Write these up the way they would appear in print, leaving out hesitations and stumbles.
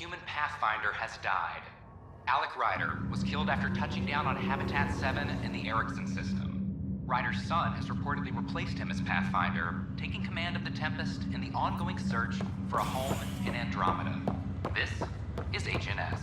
human Pathfinder has died. Alec Ryder was killed after touching down on Habitat 7 in the Erickson system. Ryder's son has reportedly replaced him as Pathfinder, taking command of the Tempest in the ongoing search for a home in Andromeda. This is HNS.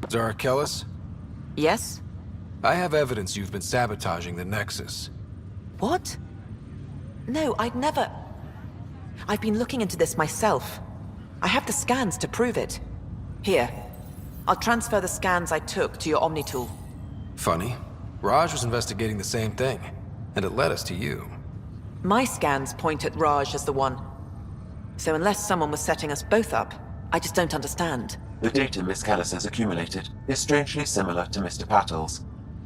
Zara Kellis? Yes? I have evidence you've been sabotaging the Nexus. What? No, I'd never... I've been looking into this myself. I have the scans to prove it. Here. I'll transfer the scans I took to your Omni tool. Funny. Raj was investigating the same thing, and it led us to you. My scans point at Raj as the one. So unless someone was setting us both up, I just don't understand. The data Miss Kellis has accumulated is strangely similar to Mr. Patel's.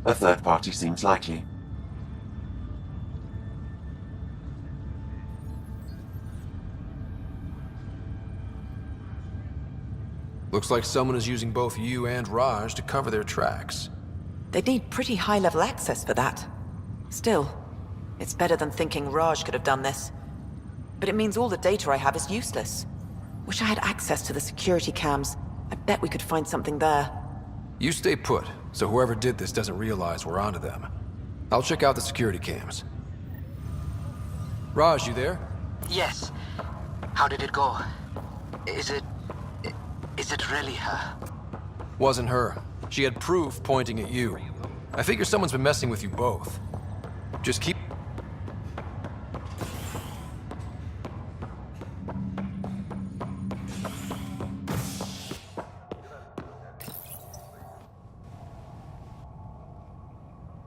A third party seems likely. Looks like someone is using both you and Raj to cover their tracks. They'd need pretty high-level access for that. Still, it's better than thinking Raj could have done this. But it means all the data I have is useless. Wish I had access to the security cams. I bet we could find something there. You stay put, so whoever did this doesn't realize we're onto them. I'll check out the security cams. Raj, you there? Yes. How did it go? Is it really her? Wasn't her. She had proof pointing at you. I figure someone's been messing with you both. Just keep...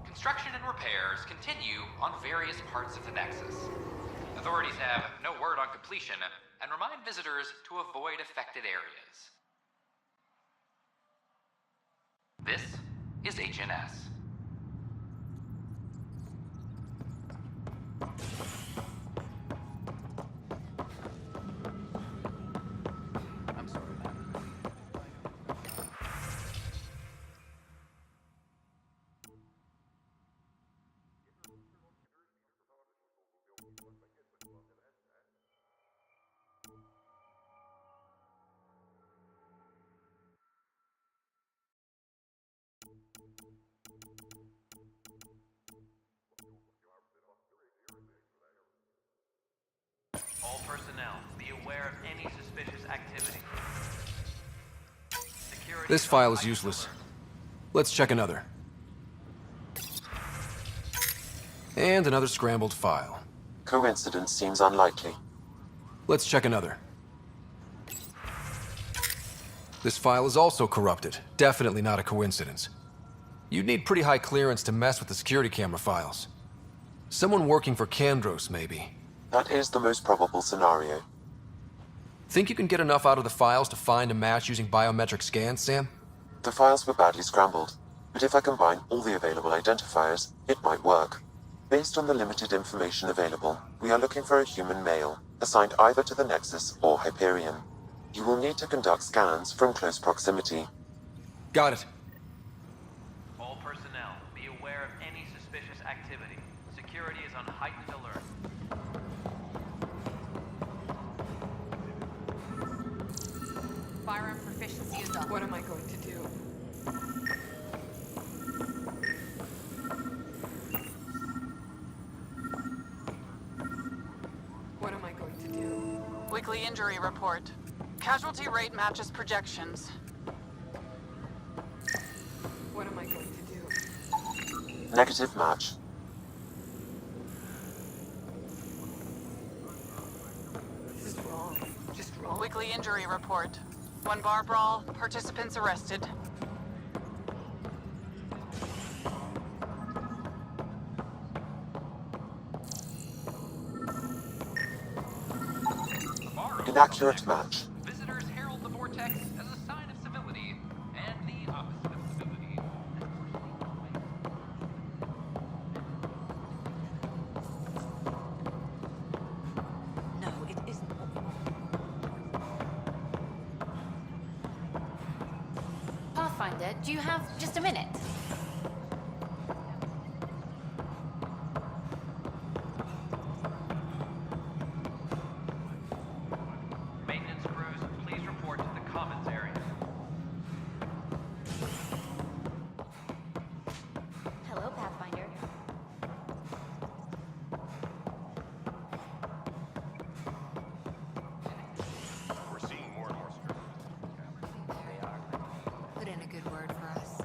Construction and repairs continue on various parts of the Nexus. Authorities have no word on completion and remind visitors to avoid affected areas. This is HNS. I'm sorry, man. All personnel, be aware of any suspicious activity. Security This file is useless. Let's check another. And another scrambled file. Coincidence seems unlikely. Let's check another. This file is also corrupted. Definitely not a coincidence. You'd need pretty high clearance to mess with the security camera files. Someone working for Kandros, maybe. That is the most probable scenario. Think you can get enough out of the files to find a match using biometric scans, Sam? The files were badly scrambled, but if I combine all the available identifiers, it might work. Based on the limited information available, we are looking for a human male, assigned either to the Nexus or Hyperion. You will need to conduct scans from close proximity. Got it. All personnel, be aware of any suspicious activity. Security is on heightened alert. Firearm proficiency is up. What am I going to do? What am I going to do? Weekly injury report. Casualty rate matches projections. What am I going to do? Negative match. This is wrong. Just wrong. Weekly injury report. One bar brawl, participants arrested. Inaccurate match. Visitors herald the vortex as a sign of civility and the opposite of civility. Pathfinder, do you have just a minute? Maintenance crews, please report to the commons area. Hello, Pathfinder. We're seeing more and more Put in a good word for us.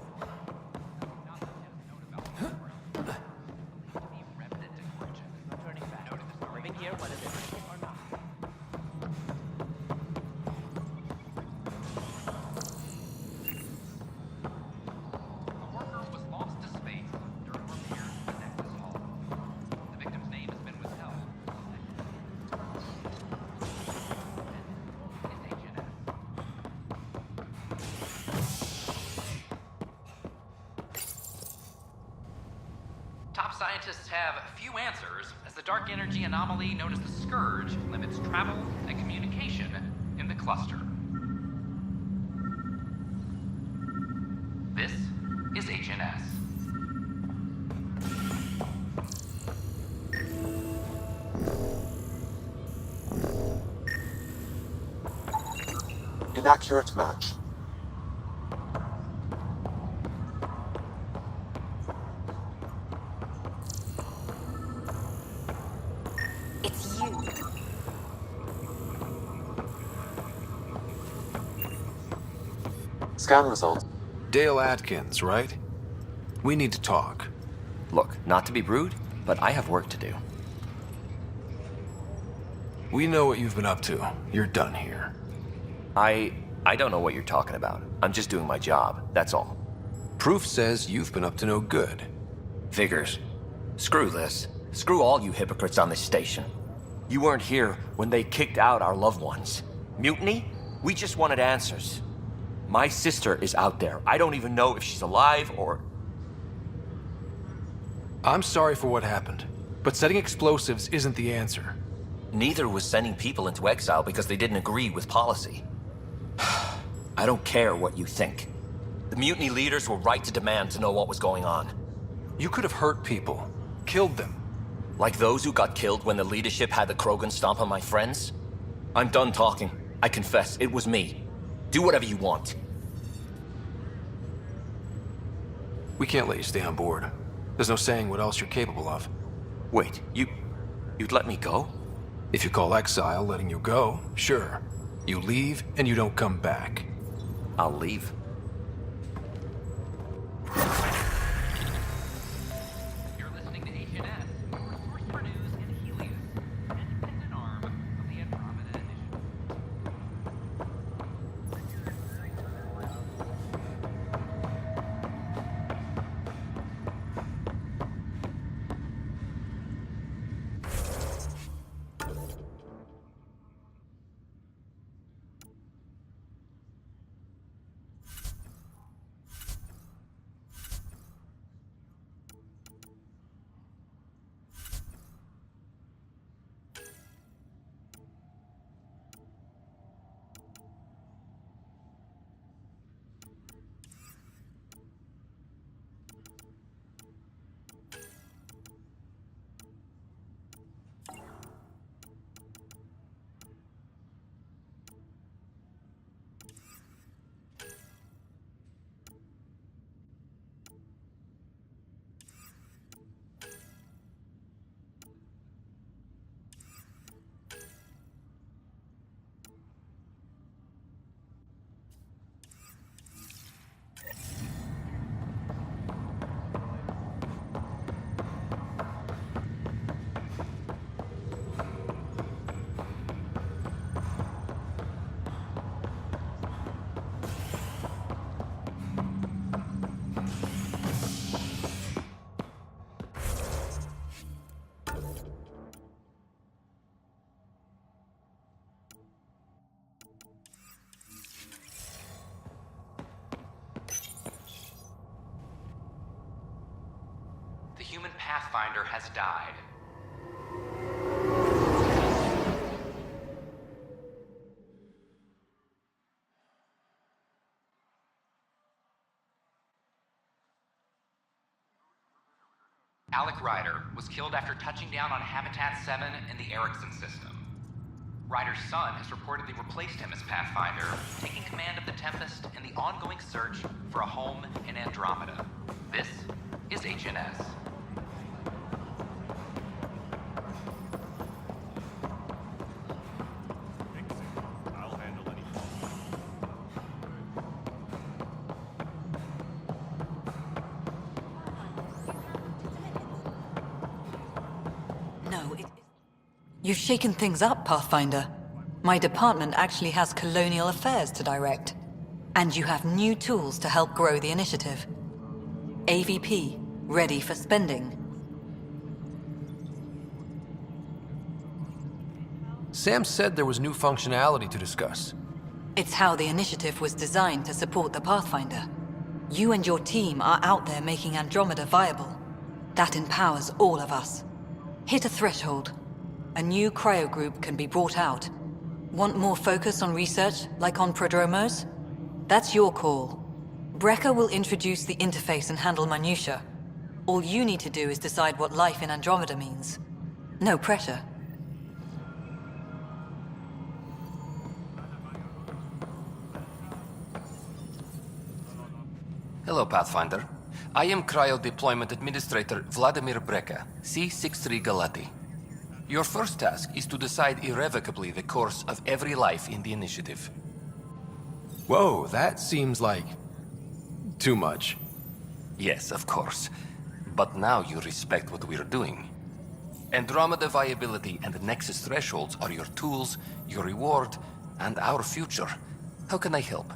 Living here, whether they're Christian or not. A worker was lost to space during repairs to the Nexus Hall. The victim's name has been withheld. Is Agent S. Top scientists have few answers, as the dark energy anomaly known as the Scourge limits travel and communication in the cluster. This is Agent S. Inaccurate match. It's you. Scan results. Dale Atkins, right? We need to talk. Look, not to be rude, but I have work to do. We know what you've been up to. You're done here. I don't know what you're talking about. I'm just doing my job, that's all. Proof says you've been up to no good. Figures. Screw this. Screw all you hypocrites on this station. You weren't here when they kicked out our loved ones. Mutiny? We just wanted answers. My sister is out there. I don't even know if she's alive or... I'm sorry for what happened, but setting explosives isn't the answer. Neither was sending people into exile because they didn't agree with policy. I don't care what you think. The mutiny leaders were right to demand to know what was going on. You could have hurt people, killed them. Like those who got killed when the leadership had the Krogan stomp on my friends? I'm done talking. I confess, it was me. Do whatever you want. We can't let you stay on board. There's no saying what else you're capable of. Wait, you'd let me go? If you call exile letting you go, sure. You leave and you don't come back. I'll leave. You're listening to Agent S, your source for news in Helios, an independent arm of the Andromeda Initiative. The human Pathfinder has died. Alec Ryder was killed after touching down on Habitat 7 in the Erickson system. Ryder's son has reportedly replaced him as Pathfinder, taking command of the Tempest in the ongoing search for a home in Andromeda. This is HNS. I'll handle any. No, You've shaken things up, Pathfinder. My department actually has colonial affairs to direct. And you have new tools to help grow the initiative. AVP, ready for spending. Sam said there was new functionality to discuss. It's how the initiative was designed to support the Pathfinder. You and your team are out there making Andromeda viable. That empowers all of us. Hit a threshold. A new cryo group can be brought out. Want more focus on research, like on Prodromos? That's your call. Brecker will introduce the interface and handle minutiae. All you need to do is decide what life in Andromeda means. No pressure. Hello, Pathfinder. I am Cryo Deployment Administrator Vladimir Brecker, C-63 Galati. Your first task is to decide irrevocably the course of every life in the initiative. Whoa, that seems like... too much. Yes, of course. But now you respect what we're doing. Andromeda viability and Nexus thresholds are your tools, your reward, and our future. How can I help?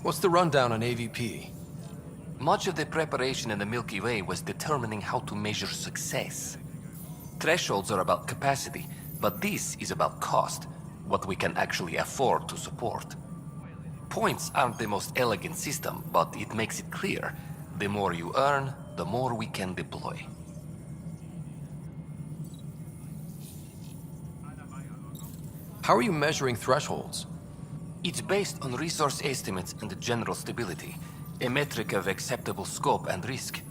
What's the rundown on AVP? Much of the preparation in the Milky Way was determining how to measure success. Thresholds are about capacity, but this is about cost, what we can actually afford to support. Points aren't the most elegant system, but it makes it clear. The more you earn, the more we can deploy. How are you measuring thresholds? It's based on resource estimates and general stability, a metric of acceptable scope and risk.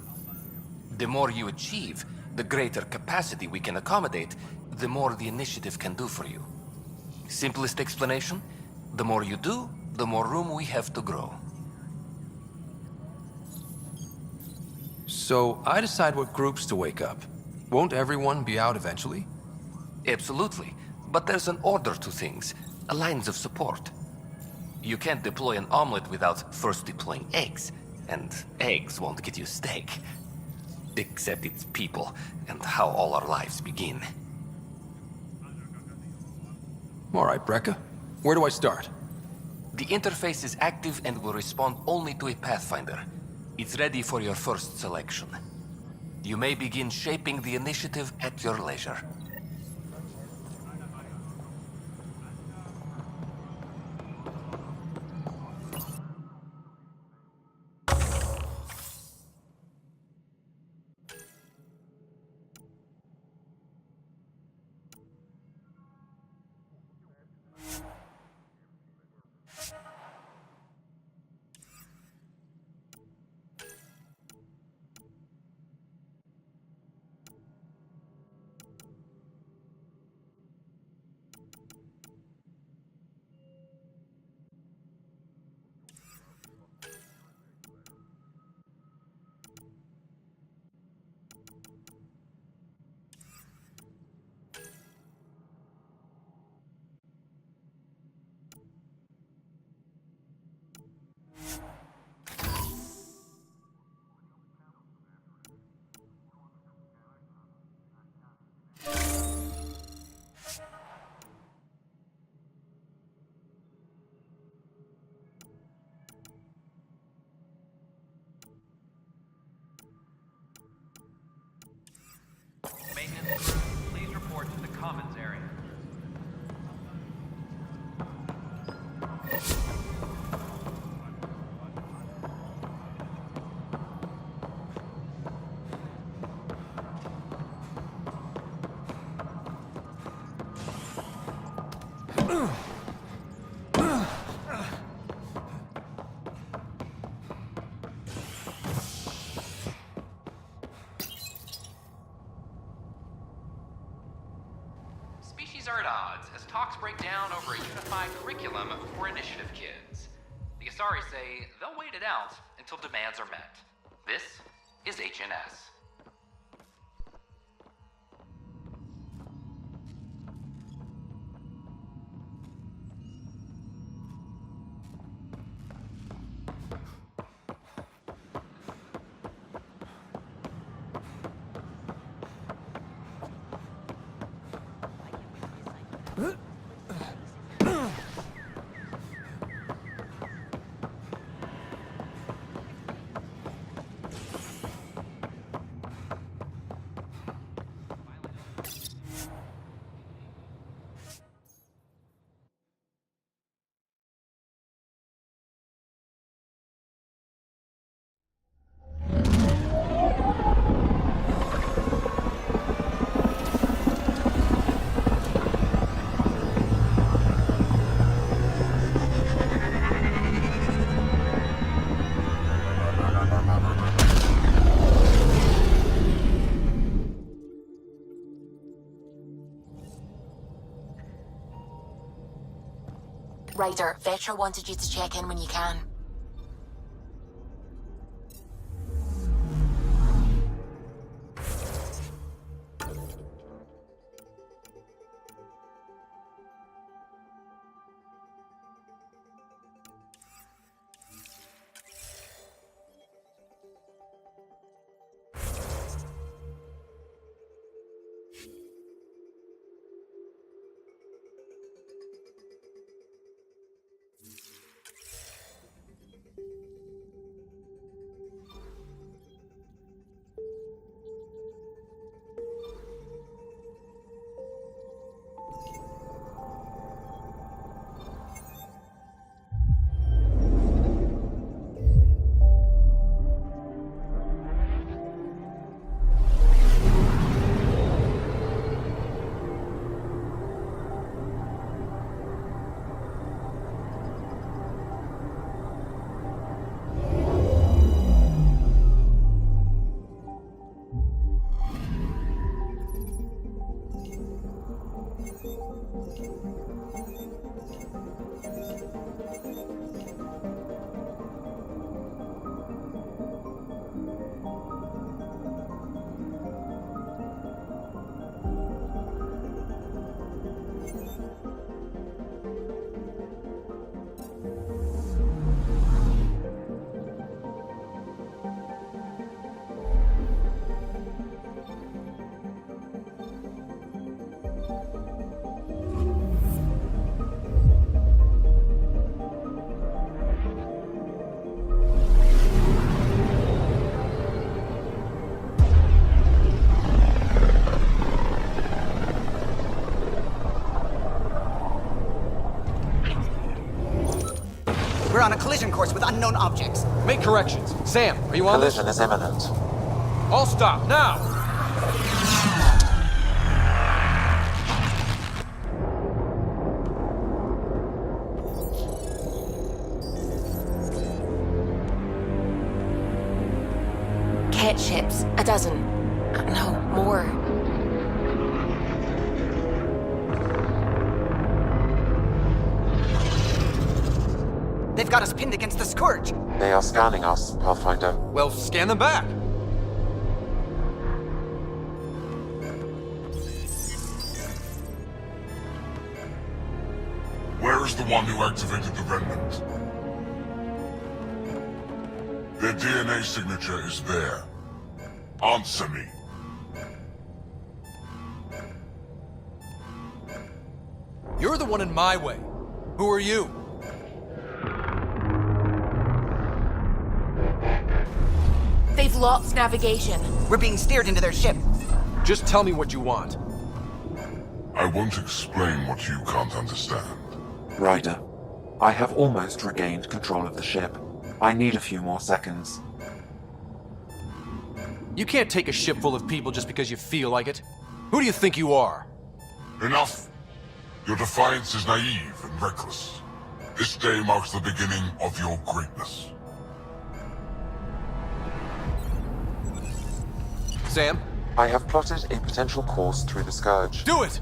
The more you achieve, the greater capacity we can accommodate, the more the initiative can do for you. Simplest explanation? The more you do, the more room we have to grow. So I decide what groups to wake up. Won't everyone be out eventually? Absolutely. But there's an order to things, lines of support. You can't deploy an omelet without first deploying eggs, and eggs won't get you steak. Except it's people, and how all our lives begin. All right, Brecker. Where do I start? The interface is active and will respond only to a Pathfinder. It's ready for your first selection. You may begin shaping the initiative at your leisure. Maintenance crew, please report to the commons area. break down over a unified curriculum for initiative kids. The Asari say they'll wait it out until demands are met. This is HNS. Ryder, Vetra wanted you to check in when you can. We're on a collision course with unknown objects. Make corrections. Sam, are you on this? Collision is imminent. All stop, now! Ket ships, a dozen. No, more. They've got us pinned against the Scourge. They are scanning us, Pathfinder. Well, scan them back! Where is the one who activated the remnant? Their DNA signature is there. Answer me. You're the one in my way. Who are you? They've lost navigation. We're being steered into their ship. Just tell me what you want. I won't explain what you can't understand. Ryder, I have almost regained control of the ship. I need a few more seconds. You can't take a ship full of people just because you feel like it. Who do you think you are? Enough! Your defiance is naive and reckless. This day marks the beginning of your greatness. Sam? I have plotted a potential course through the Scourge. Do it!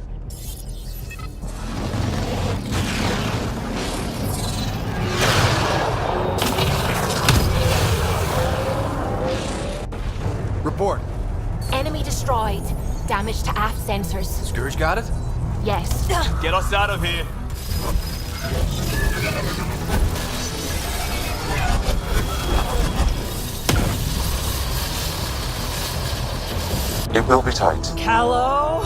report? Enemy destroyed. Damage to aft sensors. Scourge got it? Yes. Get us out of here. It will be tight. Callow?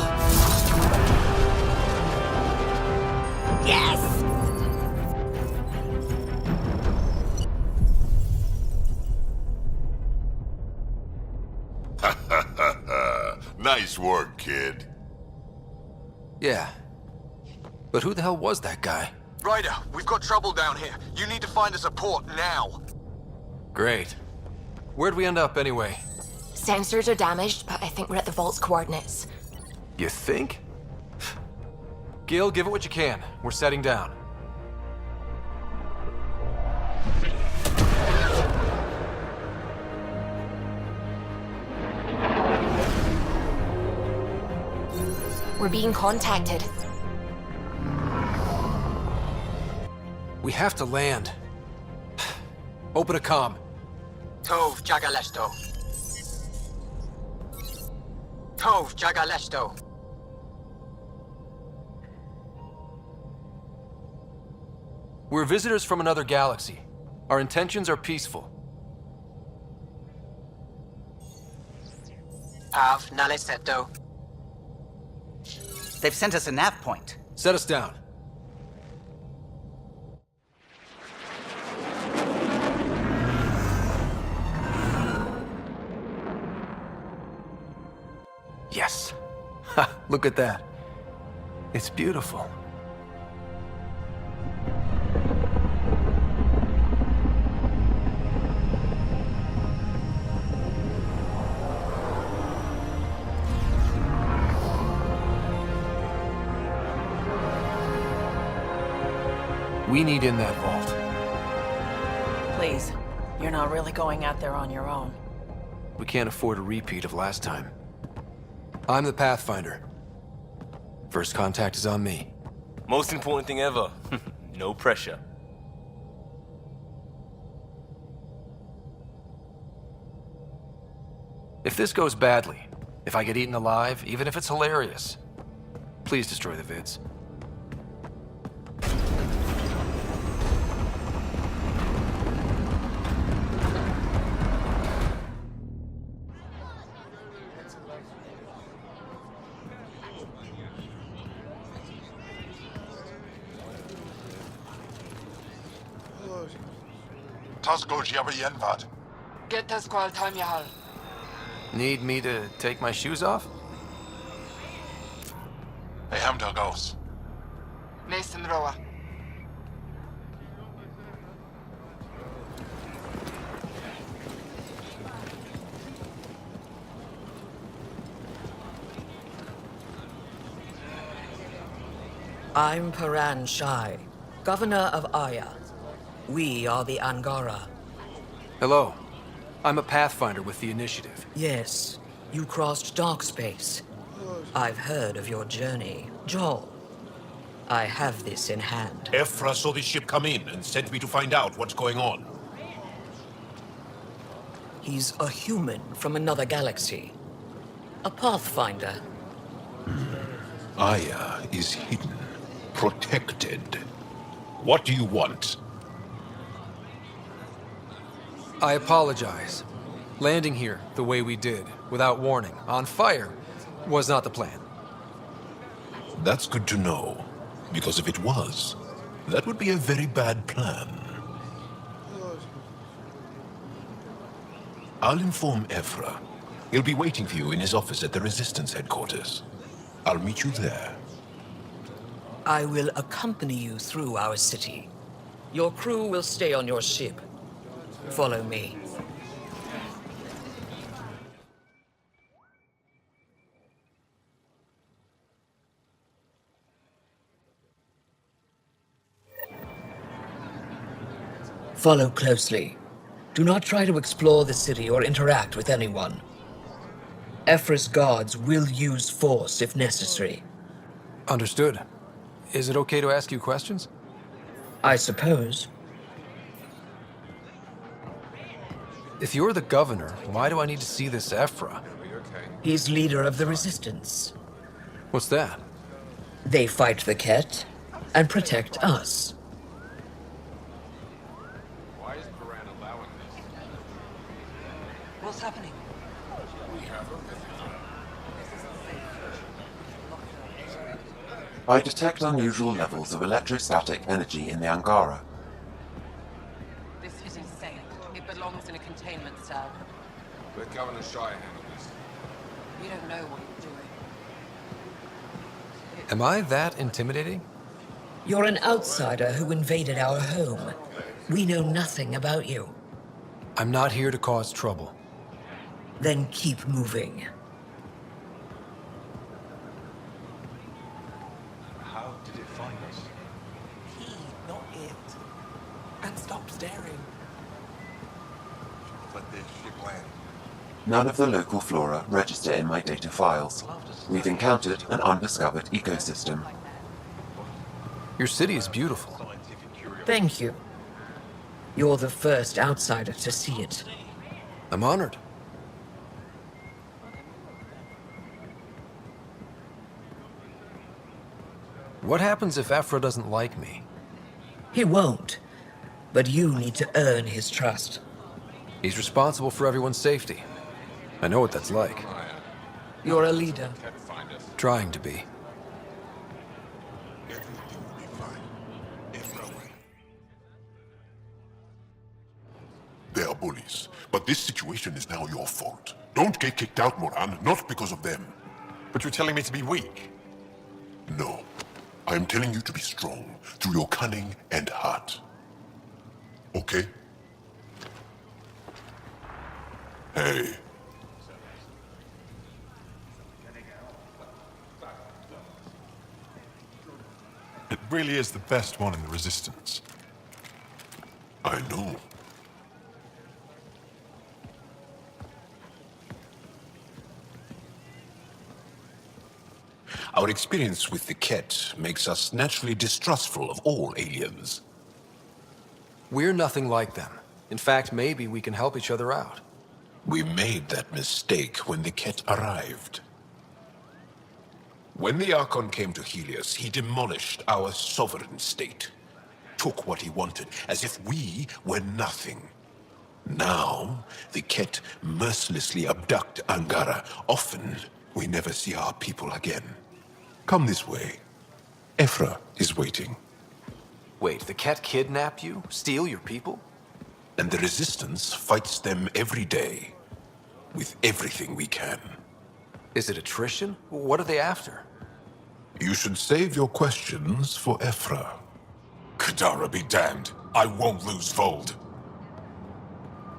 Yes! Nice work, kid. Yeah. But who the hell was that guy? Ryder, we've got trouble down here. You need to find us a port now. Great. Where'd we end up anyway? Sensors are damaged, but I think we're at the vault's coordinates. You think? Gil, give it what you can. We're setting down. We're being contacted. We have to land. Open a comm. Tov Jagalesto. Tov Jagalesto. We're visitors from another galaxy. Our intentions are peaceful. Av Naleseto. They've sent us a nav point. Set us down. Yes. Ha, look at that. It's beautiful. We need in that vault. Please, you're not really going out there on your own. We can't afford a repeat of last time. I'm the Pathfinder. First contact is on me. Most important thing ever. No pressure. If this goes badly, if I get eaten alive, even if it's hilarious, please destroy the vids. Tasco Jabayenvat. Get this call time yahal. Need me to take my shoes off? I am Dagos. Mason Roa. I'm Paran Shai, Governor of Aya. We are the Angara. Hello. I'm a Pathfinder with the Initiative. Yes, you crossed dark space. I've heard of your journey, Joel. I have this in hand. Ephra saw the ship come in and sent me to find out what's going on. He's a human from another galaxy. A Pathfinder. Aya is hidden, protected. What do you want? I apologize. Landing here the way we did, without warning, on fire, was not the plan. That's good to know. Because if it was, that would be a very bad plan. I'll inform Ephra. He'll be waiting for you in his office at the Resistance headquarters. I'll meet you there. I will accompany you through our city. Your crew will stay on your ship. Follow me. Follow closely. Do not try to explore the city or interact with anyone. Ephra's guards will use force if necessary. Understood. Is it okay to ask you questions? I suppose. If you're the governor, why do I need to see this Ephra? He's leader of the Resistance. What's that? They fight the Ket and protect us. Why is Paran allowing this? What's happening? I detect unusual levels of electrostatic energy in the Angara. This is insane. It belongs in a containment cell. Let Governor Shire handle this. You don't know what you're doing. Am I that intimidating? You're an outsider who invaded our home. We know nothing about you. I'm not here to cause trouble. Then keep moving. How did it find us? He, not it. And stop staring. Let this ship land. None of the local flora register in my data files. We've encountered an undiscovered ecosystem. Your city is beautiful. Thank you. You're the first outsider to see it. I'm honored. What happens if Ephra doesn't like me? He won't. But you need to earn his trust. He's responsible for everyone's safety. I know what that's like. You're a leader. Trying to be. They are bullies, but this situation is now your fault. Don't get kicked out, Moran, not because of them. But you're telling me to be weak? No. I am telling you to be strong through your cunning and heart. Okay? Hey. It really is the best one in the Resistance. I know. Our experience with the Ket makes us naturally distrustful of all aliens. We're nothing like them. In fact, maybe we can help each other out. We made that mistake when the Ket arrived. When the Archon came to Helios, he demolished our sovereign state. Took what he wanted, as if we were nothing. Now, the Ket mercilessly abduct Angara. Often, we never see our people again. Come this way. Ephra is waiting. Wait, the Ket kidnap you? Steal your people? And the Resistance fights them every day. With everything we can. Is it attrition? What are they after? You should save your questions for Ephra. Kadara be damned. I won't lose Vold.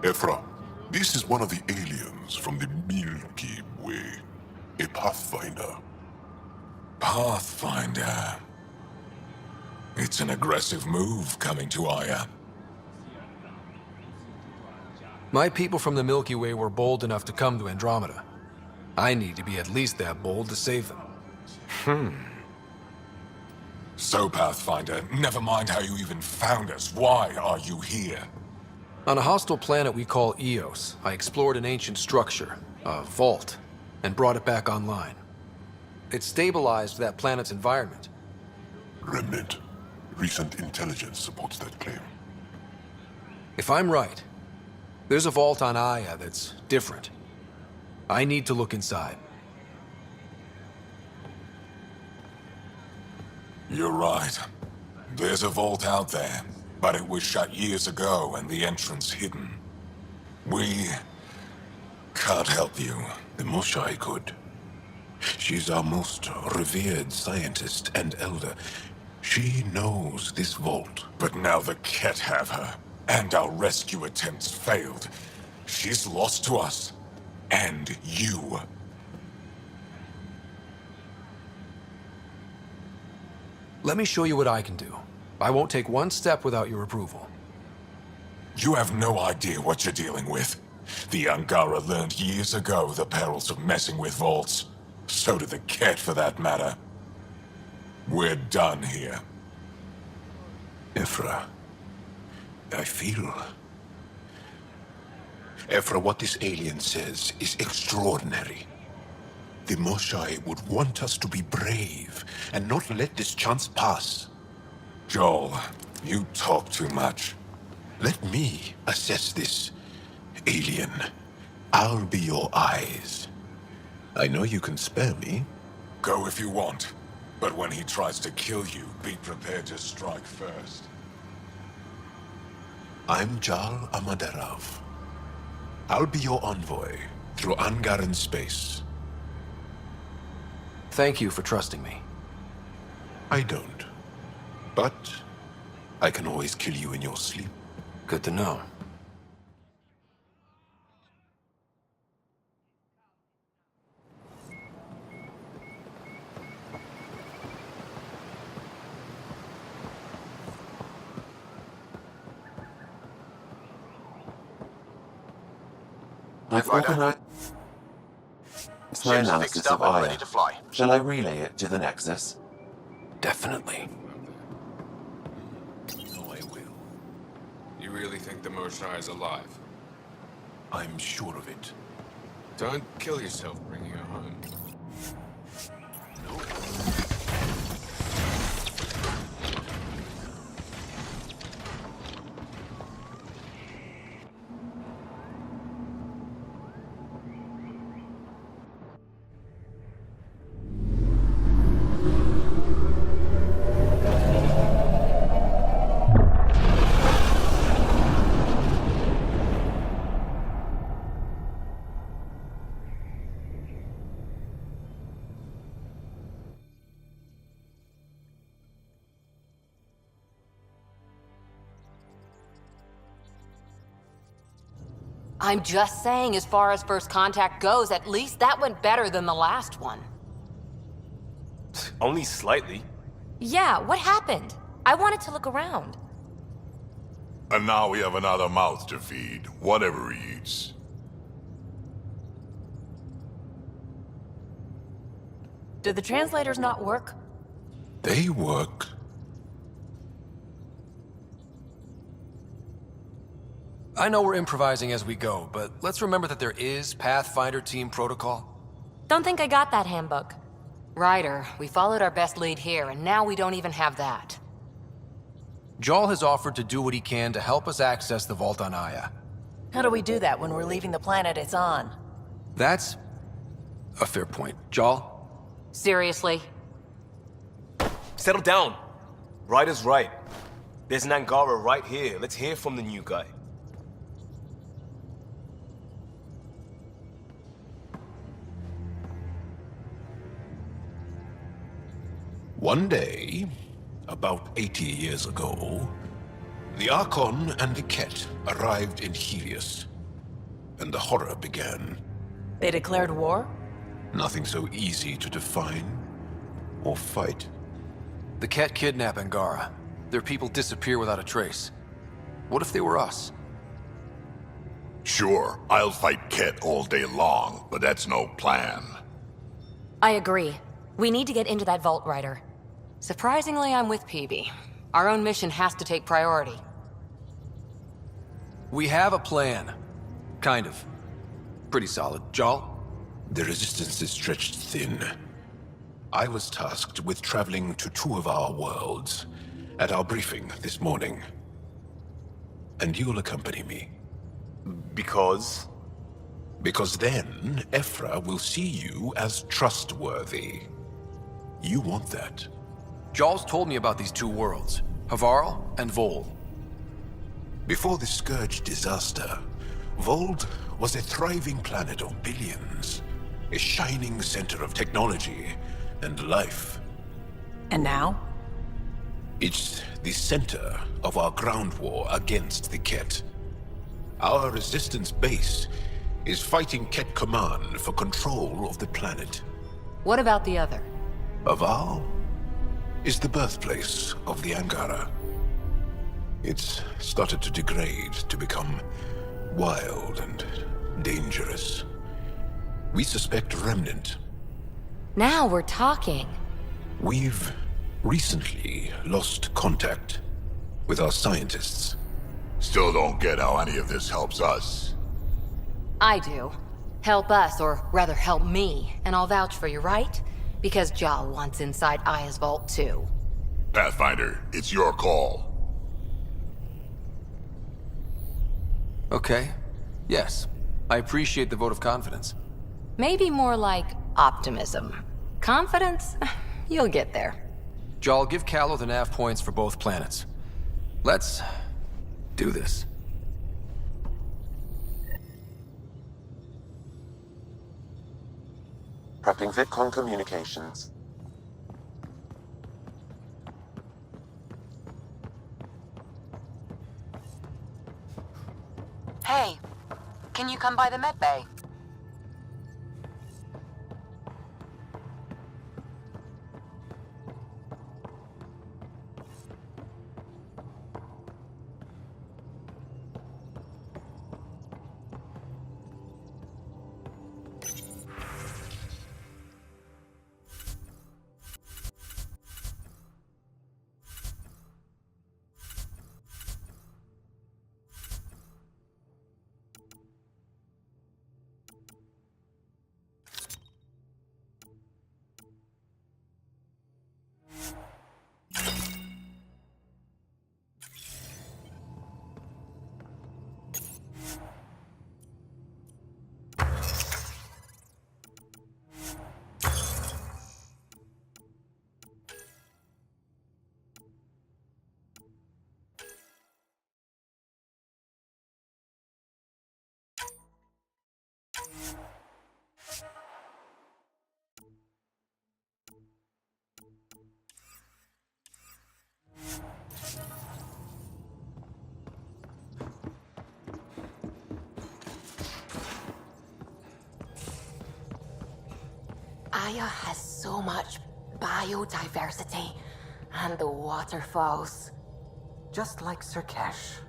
Ephra, this is one of the aliens from the Milky Way. A Pathfinder. Pathfinder. It's an aggressive move coming to Aya. My people from the Milky Way were bold enough to come to Andromeda. I need to be at least that bold to save them. So, Pathfinder, never mind how you even found us. Why are you here? On a hostile planet we call Eos, I explored an ancient structure, a vault, and brought it back online. It stabilized that planet's environment. Remnant. Recent intelligence supports that claim. If I'm right, there's a vault on Aya that's different. I need to look inside. You're right. There's a vault out there, but it was shut years ago and the entrance hidden. We can't help you. The Moshai could. She's our most revered scientist and elder. She knows this vault. But now the Ket have her, and our rescue attempts failed. She's lost to us, and you. Let me show you what I can do. I won't take one step without your approval. You have no idea what you're dealing with. The Angara learned years ago the perils of messing with vaults. So did the Ket, for that matter. We're done here. Ephra, I feel... Efra, what this alien says is extraordinary. The Moshai would want us to be brave and not let this chance pass. Joel, you talk too much. Let me assess this, alien. I'll be your eyes. I know you can spare me. Go if you want. But when he tries to kill you, be prepared to strike first. I'm Jal Amaderov. I'll be your envoy through Angaran space. Thank you for trusting me. I don't. But I can always kill you in your sleep. Good to know. I've organized my analysis of Aya. Shall I relay it to the Nexus? Definitely. No, I will. You really think the Moshai is alive? I'm sure of it. Don't kill yourself bringing her home. I'm just saying, as far as first contact goes, at least that went better than the last one. Only slightly. Yeah, what happened? I wanted to look around. And now we have another mouth to feed, whatever he eats. Did the translators not work? They work. I know we're improvising as we go, but let's remember that there is Pathfinder team protocol. Don't think I got that handbook. Ryder, we followed our best lead here, and now we don't even have that. Jarl has offered to do what he can to help us access the vault on Aya. How do we do that when we're leaving the planet it's on? That's a fair point. Jarl? Seriously? Settle down. Ryder's right. There's an Angara right here. Let's hear from the new guy. One day, about 80 years ago, the Archon and the Ket arrived in Helios, and the horror began. They declared war? Nothing so easy to define or fight. The Ket kidnap Angara. Their people disappear without a trace. What if they were us? Sure, I'll fight Ket all day long, but that's no plan. I agree. We need to get into that vault, Ryder. Surprisingly, I'm with PB. Our own mission has to take priority. We have a plan. Kind of. Pretty solid. Jarl? The resistance is stretched thin. I was tasked with traveling to two of our worlds at our briefing this morning. And you'll accompany me. Because? Because then, Efra will see you as trustworthy. You want that. Jarl's told me about these two worlds, Havarl and Vold. Before the Scourge disaster, Vold was a thriving planet of billions, a shining center of technology and life. And now? It's the center of our ground war against the Ket. Our resistance base is fighting Ket Command for control of the planet. What about the other? Havarl is the birthplace of the Angara. It's started to degrade, to become wild and dangerous. We suspect a remnant. Now we're talking. We've recently lost contact with our scientists. Still don't get how any of this helps us. I do. Help us, or rather help me, and I'll vouch for you, right? Because Jal wants inside Aya's vault too. Pathfinder, it's your call. Okay. Yes. I appreciate the vote of confidence. Maybe more like optimism. Confidence? You'll get there. Jal, give Callow the nav points for both planets. Let's do this. Prepping VidCon communications. Hey, can you come by the med bay? Aya has so much biodiversity and the waterfalls. Just like Sirkesh.